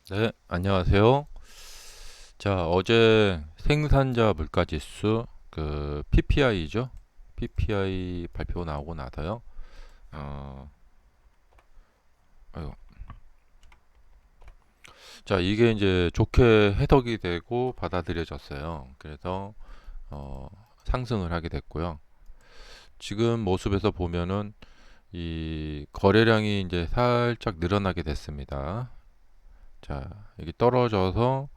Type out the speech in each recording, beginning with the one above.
네, 안녕하세요. 자, 어제 생산자 물가지수 PPI죠. PPI 발표 나오고 나서요. 어, 아이고. 자, 이게 이제 좋게 해석이 되고 받아들여졌어요. 그래서 어, 상승을 하게 됐고요. 지금 모습에서 보면은 이 거래량이 이제 살짝 늘어나게 됐습니다. 자, 이게 떨어져서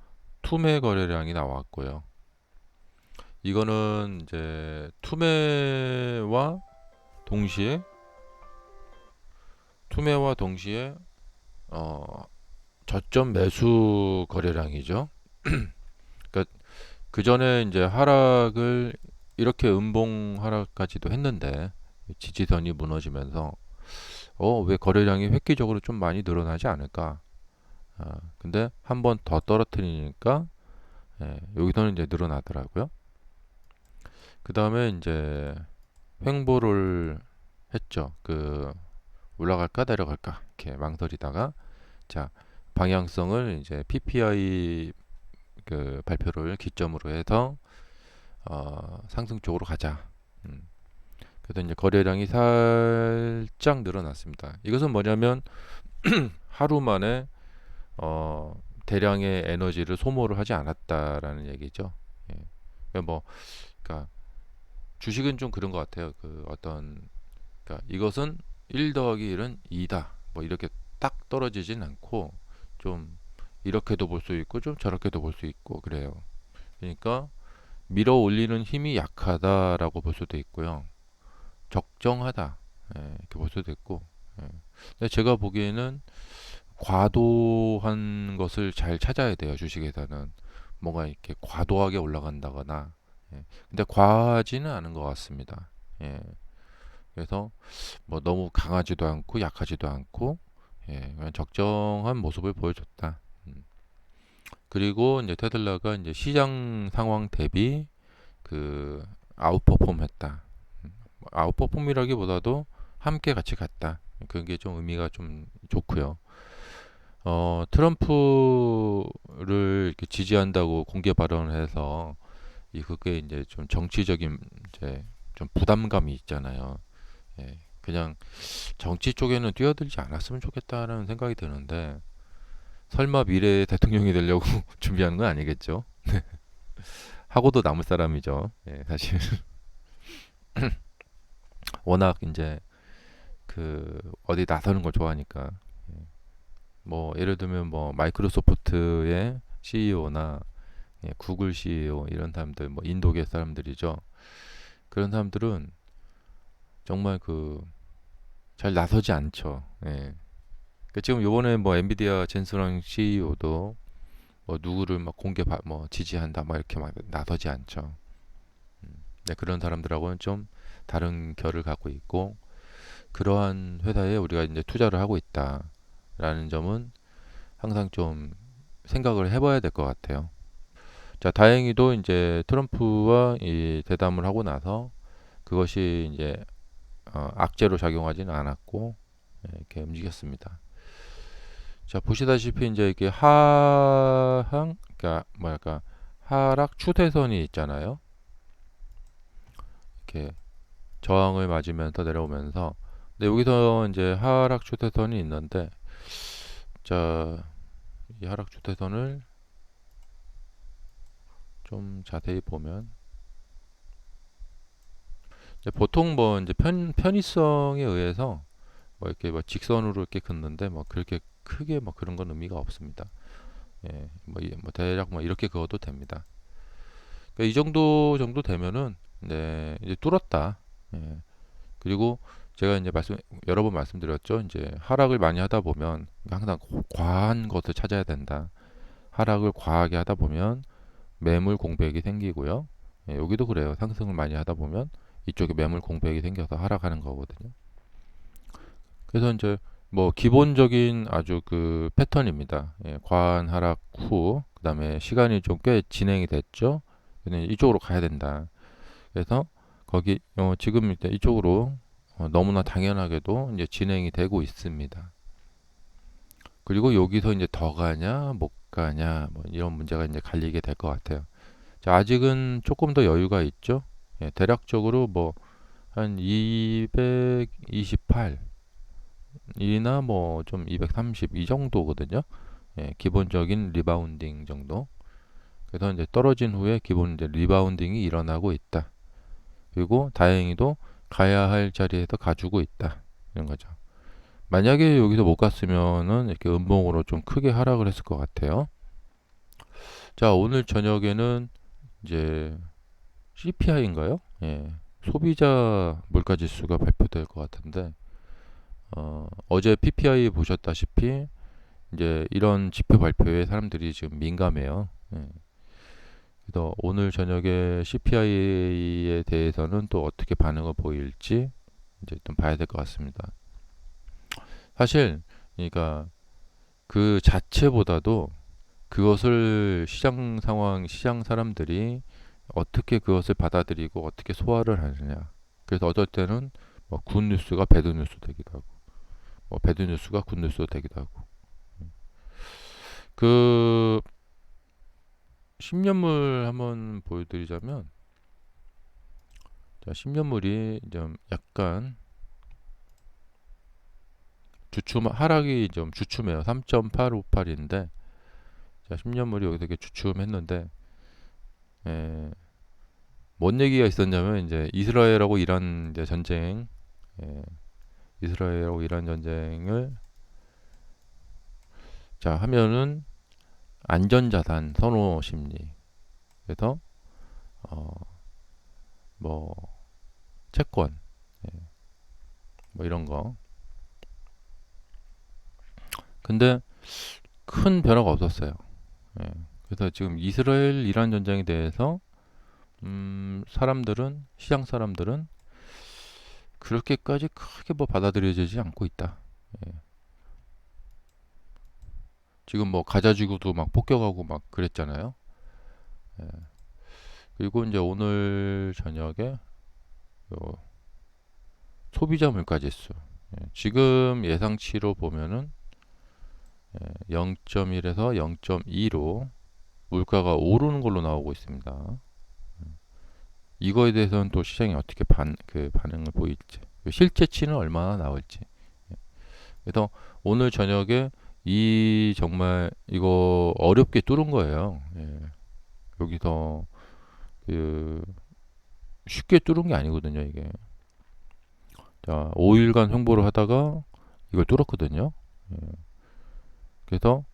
투매 거래량이 나왔고요. 이거는 이제 동시에 투매와 동시에 어, 저점 매수 거래량이죠. 그러니까 그 전에 이제 하락을 이렇게 음봉 하락까지도 했는데 지지선이 무너지면서 왜 거래량이 획기적으로 좀 많이 늘어나지 않을까? 근데 한 번 더 떨어뜨리니까 여기서는 이제 늘어나더라고요. 그 다음에 이제 횡보를 했죠. 올라갈까 내려갈까 이렇게 망설이다가 자 방향성을 이제 PPI 발표를 기점으로 해서 상승 쪽으로 가자. 음. 그래서 이제 거래량이 살짝 늘어났습니다. 이것은 뭐냐면 하루 만에 대량의 에너지를 소모를 하지 않았다라는 얘기죠. 예. 뭐 그러니까 주식은 좀 그런 것 같아요. 그러니까 이것은 1 더하기 1은 2다. 뭐 이렇게 딱 떨어지진 않고 좀 이렇게도 볼 수 있고 좀 저렇게도 볼 수 있고 그래요. 그러니까 밀어 올리는 힘이 약하다라고 볼 수도 있고요. 적정하다. 이렇게 볼 수도 있고. 근데 제가 보기에는 과도한 것을 잘 찾아야 돼요. 주식에서는 뭔가 이렇게 과도하게 올라간다거나. 근데 과하지는 않은 것 같습니다. 예. 그래서 뭐 너무 강하지도 않고 약하지도 않고 그냥 적정한 모습을 보여줬다. 음. 그리고 이제 테슬라가 이제 시장 상황 대비 아웃퍼폼했다. 아웃퍼폼이라기보다도 함께 같이 갔다. 그게 좀 의미가 좀 좋고요. 트럼프를 이렇게 지지한다고 공개 발언을 해서 그게 이제 좀 정치적인 이제 좀 부담감이 있잖아요. 그냥 정치 쪽에는 뛰어들지 않았으면 좋겠다는 생각이 드는데 설마 미래의 대통령이 되려고 준비하는 건 아니겠죠? 하고도 남을 사람이죠. 사실 워낙 이제 어디 나서는 걸 좋아하니까 뭐 예를 들면 뭐 마이크로소프트의 CEO나 구글 CEO 이런 사람들 뭐 인도계 사람들이죠. 그런 사람들은 정말 잘 나서지 않죠. 지금 요번에 뭐 엔비디아 젠스랑 CEO도 뭐 누구를 막 뭐 지지한다 막 이렇게 막 나서지 않죠. 네, 그런 사람들하고는 좀 다른 결을 갖고 있고 그러한 회사에 우리가 이제 투자를 하고 있다라는 점은 항상 좀 생각을 해봐야 될 것 같아요. 자, 다행히도 이제 트럼프와 이 대담을 하고 나서 그것이 이제 악재로 작용하지는 않았고 이렇게 움직였습니다. 자, 보시다시피 이제 이게 그러니까 뭐랄까 하락 추세선이 있잖아요. 이렇게 저항을 맞으면서 내려오면서 근데 여기서 이제 하락 추세선이 있는데 자, 이 하락 추세선을 좀 자세히 보면 이제 보통 뭐 이제 편의성에 의해서 뭐 이렇게 뭐 직선으로 이렇게 긋는데 뭐 그렇게 크게 뭐 그런 건 의미가 없습니다. 뭐 대략 뭐 이렇게 그어도 됩니다. 그러니까 이 정도 되면은 네, 이제 뚫었다. 예. 그리고 제가 이제 여러 번 말씀드렸죠. 이제 하락을 많이 하다 보면 항상 과한 것을 찾아야 된다. 하락을 과하게 하다 보면 매물 공백이 생기고요. 여기도 그래요. 상승을 많이 하다 보면 이쪽에 매물 공백이 생겨서 하락하는 거거든요. 그래서 이제 뭐 기본적인 아주 패턴입니다. 과한 하락 후 그다음에 시간이 좀 꽤 진행이 됐죠. 그래서 이쪽으로 가야 된다. 그래서 지금 이제 이쪽으로 너무나 당연하게도 이제 진행이 되고 있습니다. 그리고 여기서 이제 더 가냐, 못 가냐, 뭐 이런 문제가 이제 갈리게 될 것 같아요. 자, 아직은 조금 더 여유가 있죠. 예, 대략적으로 뭐 한 228이나 뭐 좀 230 이 정도거든요. 예, 기본적인 리바운딩 정도. 그래서 이제 떨어진 후에 기본 이제 리바운딩이 일어나고 있다. 그리고 다행히도 가야 할 자리에서 가주고 있다. 이런 거죠. 만약에 여기서 못 갔으면은 이렇게 음봉으로 좀 크게 하락을 했을 것 같아요. 자, 오늘 저녁에는 이제 CPI인가요? 예. 소비자 물가 지수가 발표될 것 같은데, 어제 PPI 보셨다시피 이제 이런 지표 발표에 사람들이 지금 민감해요. 예. 그래서 오늘 저녁에 CPI에 대해서는 또 어떻게 반응을 보일지 이제 좀 봐야 될 것 같습니다. 사실, 그러니까 그 자체보다도 그것을 시장 상황, 시장 사람들이 어떻게 그것을 받아들이고 어떻게 소화를 하느냐. 그래서 어떨 때는 뭐 굿뉴스가 배드뉴스 되기도 하고, 뭐 배드뉴스가 굿뉴스 되기도 하고. 그 10년물 한번 보여드리자면, 자, 10년물이 좀 약간 주춤 하락이 좀 주춤해요. 3.858인데, 자, 10년물이 여기서 이렇게 주춤했는데, 에, 뭔 얘기가 있었냐면 이제 이스라엘하고 이란 이제 전쟁, 예, 이스라엘하고 이란 전쟁을 자 하면은 안전자산 선호 심리. 그래서 뭐 채권, 예, 뭐 이런 거. 근데 큰 변화가 없었어요. 예. 그래서 지금 이스라엘 이란 전쟁에 대해서 사람들은 시장 사람들은 그렇게까지 크게 뭐 받아들여지지 않고 있다. 예. 지금 뭐 가자지구도 막 폭격하고 막 그랬잖아요. 예. 그리고 이제 오늘 저녁에 요 소비자 물가지수, 예, 지금 예상치로 보면은 0.1에서 0.2로 물가가 오르는 걸로 나오고 있습니다. 이거에 대해서는 또 시장이 어떻게 반응을 보일지, 실제치는 얼마나 나올지. 그래서 오늘 저녁에 이 정말 이거 어렵게 뚫은 거예요. 예. 여기서 그 쉽게 뚫은 게 아니거든요, 이게. 자, 5일간 횡보를 하다가 이걸 뚫었거든요. 예. 그래서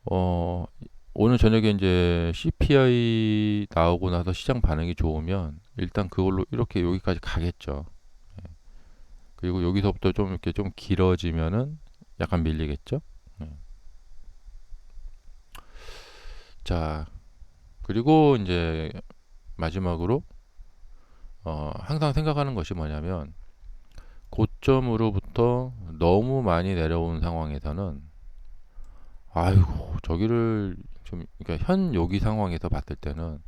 어, 오늘 저녁에 이제 CPI 나오고 나서 시장 반응이 좋으면 일단 그걸로 이렇게 여기까지 가겠죠. 그리고 여기서부터 좀 이렇게 좀 길어지면은 약간 밀리겠죠. 예. 자, 그리고 이제 마지막으로 항상 생각하는 것이 뭐냐면 고점으로부터 너무 많이 내려온 상황에서는 아이고 저기를 좀 그러니까 현 여기 상황에서 봤을 때는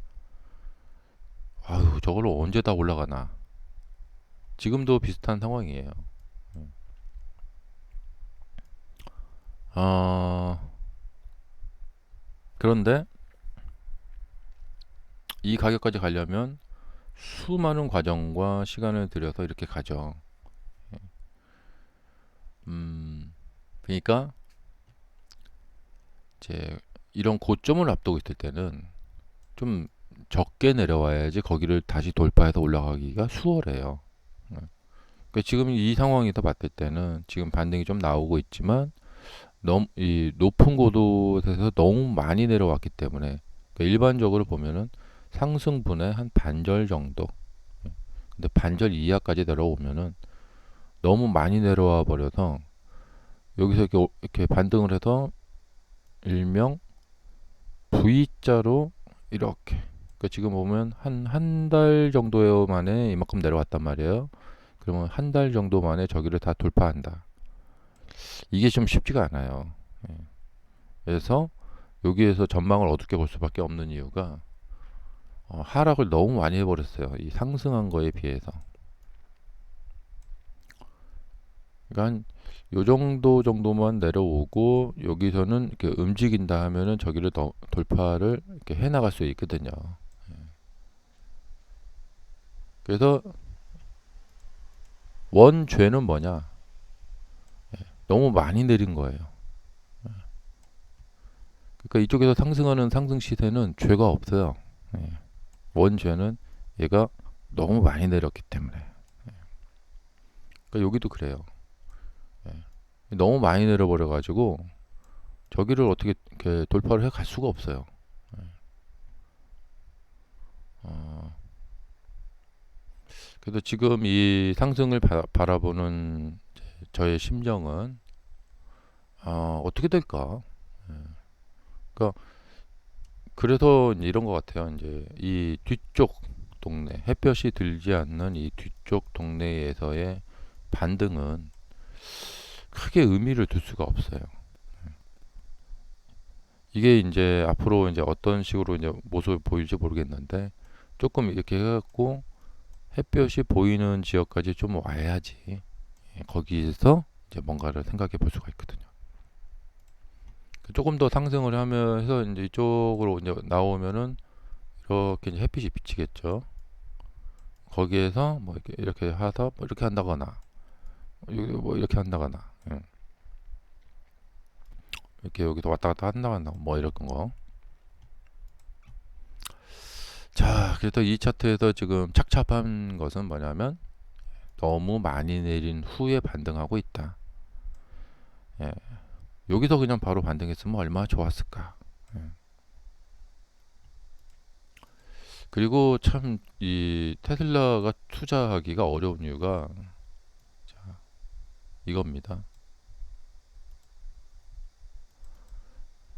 아유 저걸로 언제 다 올라가나. 지금도 비슷한 상황이에요. 어, 그런데 이 가격까지 가려면 수많은 과정과 시간을 들여서 이렇게 가죠. 그러니까 이제 이런 고점을 앞두고 있을 때는 좀 적게 내려와야지 거기를 다시 돌파해서 올라가기가 수월해요. 그러니까 지금 이 상황에서 봤을 때는 지금 반등이 좀 나오고 있지만 너무 이 높은 고도에서 너무 많이 내려왔기 때문에 그러니까 일반적으로 보면은 상승분의 한 반절 정도. 근데 반절 이하까지 내려오면은 너무 많이 내려와 버려서 여기서 이렇게 반등을 해서 일명 V자로 이렇게. 그러니까 지금 보면 한 달 정도 만에 이만큼 내려왔단 말이에요. 그러면 한 달 정도 만에 저기를 다 돌파한다. 이게 좀 쉽지가 않아요. 예. 그래서 여기에서 전망을 어둡게 볼 수밖에 없는 이유가 하락을 너무 많이 해버렸어요. 이 상승한 거에 비해서. 그러니까 요 정도만 내려오고 여기서는 이렇게 움직인다 하면은 저기를 더 돌파를 이렇게 해 나갈 수 있거든요. 그래서 원죄는 뭐냐? 너무 많이 내린 거예요. 그러니까 이쪽에서 상승하는 상승 시세는 죄가 없어요. 예. 원죄는 얘가 너무 많이 내렸기 때문에. 그러니까 여기도 그래요. 예. 너무 많이 내려버려 가지고 저기를 어떻게 이렇게 돌파를 해 갈 수가 없어요. 어, 그래서 지금 이 상승을 바라보는 저의 심정은 어떻게 될까? 그러니까 그래서 이런 것 같아요. 이제 이 뒤쪽 동네, 햇볕이 들지 않는 이 뒤쪽 동네에서의 반등은 크게 의미를 둘 수가 없어요. 이게 이제 앞으로 이제 어떤 식으로 이제 모습을 보일지 모르겠는데 조금 이렇게 해갖고 햇볕이 보이는 지역까지 좀 와야지 거기에서 이제 뭔가를 생각해 볼 수가 있거든요. 조금 더 상승을 하면 해서 이제 이쪽으로 이제 나오면은 이렇게 이제 햇빛이 비치겠죠. 거기에서 뭐 이렇게 해서 뭐 이렇게 한다거나 뭐 이렇게 한다거나 이렇게 여기서 왔다 갔다 한다거나 뭐 이런 거. 자, 그래서 이 차트에서 지금 착잡한 것은 뭐냐면 너무 많이 내린 후에 반등하고 있다. 예. 여기서 그냥 바로 반등했으면 얼마나 좋았을까. 예. 그리고 참 이 테슬라가 투자하기가 어려운 이유가 자, 이겁니다.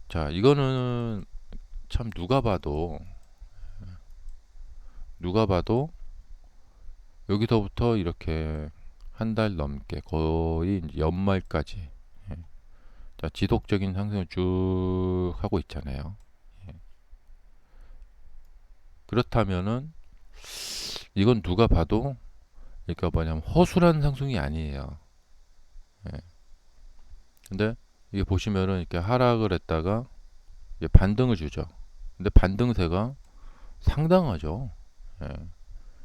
자, 이거는 참 누가 봐도 여기서부터 이렇게 한 달 넘게 거의 이제 연말까지 자, 지속적인 상승을 쭉 하고 있잖아요. 그렇다면은 이건 누가 봐도 그러니까 뭐냐면 허술한 상승이 아니에요. 예. 근데 이게 보시면은 이렇게 하락을 했다가 이제 반등을 주죠. 근데 반등세가 상당하죠. 예.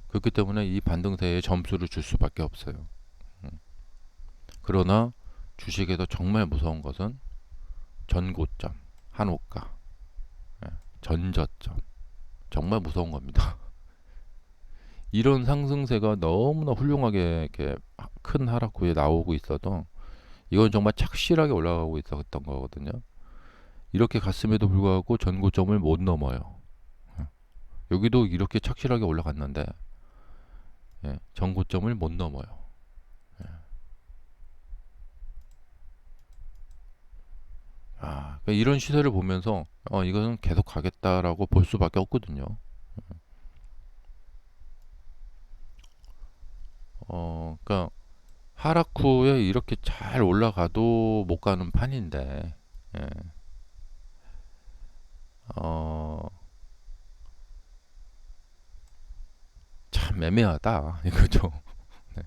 그렇기 때문에 이 반등세에 점수를 줄 수밖에 없어요. 그러나 주식에서 정말 무서운 것은 전고점, 한호가, 예. 전저점. 정말 무서운 겁니다. 이런 상승세가 너무나 훌륭하게 이렇게 큰 하락 후에 나오고 있어도 이건 정말 착실하게 올라가고 있었던 거거든요. 이렇게 갔음에도 불구하고 전고점을 못 넘어요. 여기도 이렇게 착실하게 올라갔는데 전고점을 못 넘어요. 그러니까 이런 시세를 보면서 이거는 계속 가겠다라고 볼 수밖에 없거든요. 그러니까 하락 후에 이렇게 잘 올라가도 못 가는 판인데, 예. 어, 참 애매하다 이거죠. 네.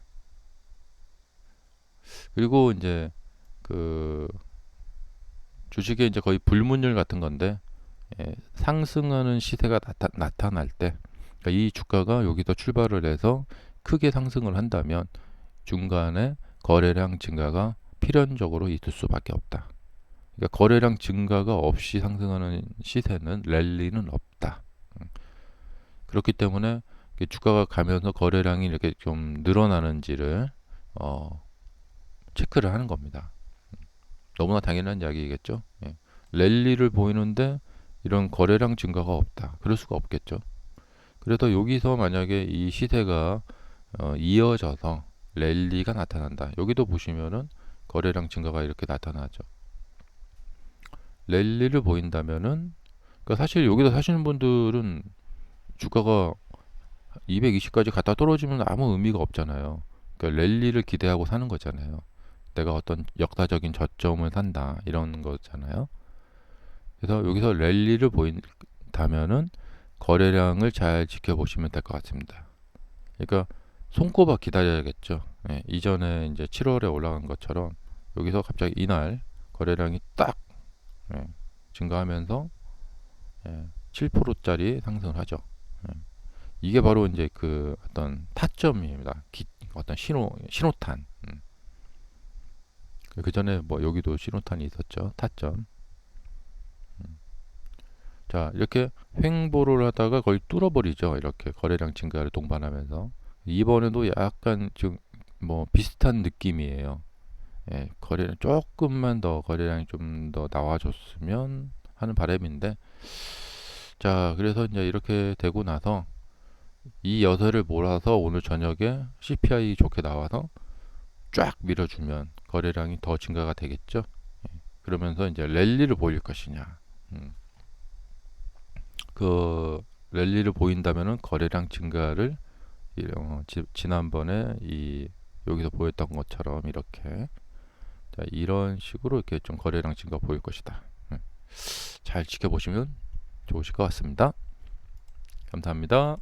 그리고 이제 그 주식의 이제 거의 불문율 같은 건데 상승하는 시세가 나타날 때, 그러니까 이 주가가 여기서 출발을 해서 크게 상승을 한다면 중간에 거래량 증가가 필연적으로 있을 수밖에 없다. 그러니까 거래량 증가가 없이 상승하는 시세는 랠리는 없다. 그렇기 때문에 주가가 가면서 거래량이 이렇게 좀 늘어나는지를 체크를 하는 겁니다. 너무나 당연한 이야기겠죠. 예. 랠리를 보이는데 이런 거래량 증가가 없다. 그럴 수가 없겠죠. 그래서 여기서 만약에 이 시세가 이어져서 랠리가 나타난다. 여기도 보시면은 거래량 증가가 이렇게 나타나죠. 랠리를 보인다면은 그러니까 사실 여기서 사시는 분들은 주가가 220까지 갔다 떨어지면 아무 의미가 없잖아요. 그러니까 랠리를 기대하고 사는 거잖아요. 내가 어떤 역사적인 저점을 산다 이런 거잖아요. 그래서 여기서 랠리를 보인다면은 거래량을 잘 지켜보시면 될 것 같습니다. 그러니까 손꼽아 기다려야겠죠. 예, 이전에 이제 7월에 올라간 것처럼 여기서 갑자기 이날 거래량이 딱 예, 증가하면서 7%짜리 상승을 하죠. 예. 이게 바로 이제 그 어떤 타점입니다. 어떤 신호탄. 그 전에 뭐 여기도 신호탄이 있었죠. 타점. 자, 이렇게 횡보를 하다가 거의 뚫어버리죠. 이렇게 거래량 증가를 동반하면서. 이번에도 약간 좀 뭐 비슷한 느낌이에요. 예, 거래량 조금만 더 거래량이 좀 더 나와줬으면 하는 바람인데, 자, 그래서 이제 이렇게 되고 나서 이 여세를 몰아서 오늘 저녁에 CPI 좋게 나와서 쫙 밀어주면 거래량이 더 증가가 되겠죠. 그러면서 이제 랠리를 보일 것이냐. 음, 그 랠리를 보인다면은 거래량 증가를 지난번에 이 여기서 보였던 것처럼 이렇게 자, 이런 식으로 이렇게 좀 거래량 증가 보일 것이다. 잘 지켜보시면 좋으실 것 같습니다. 감사합니다.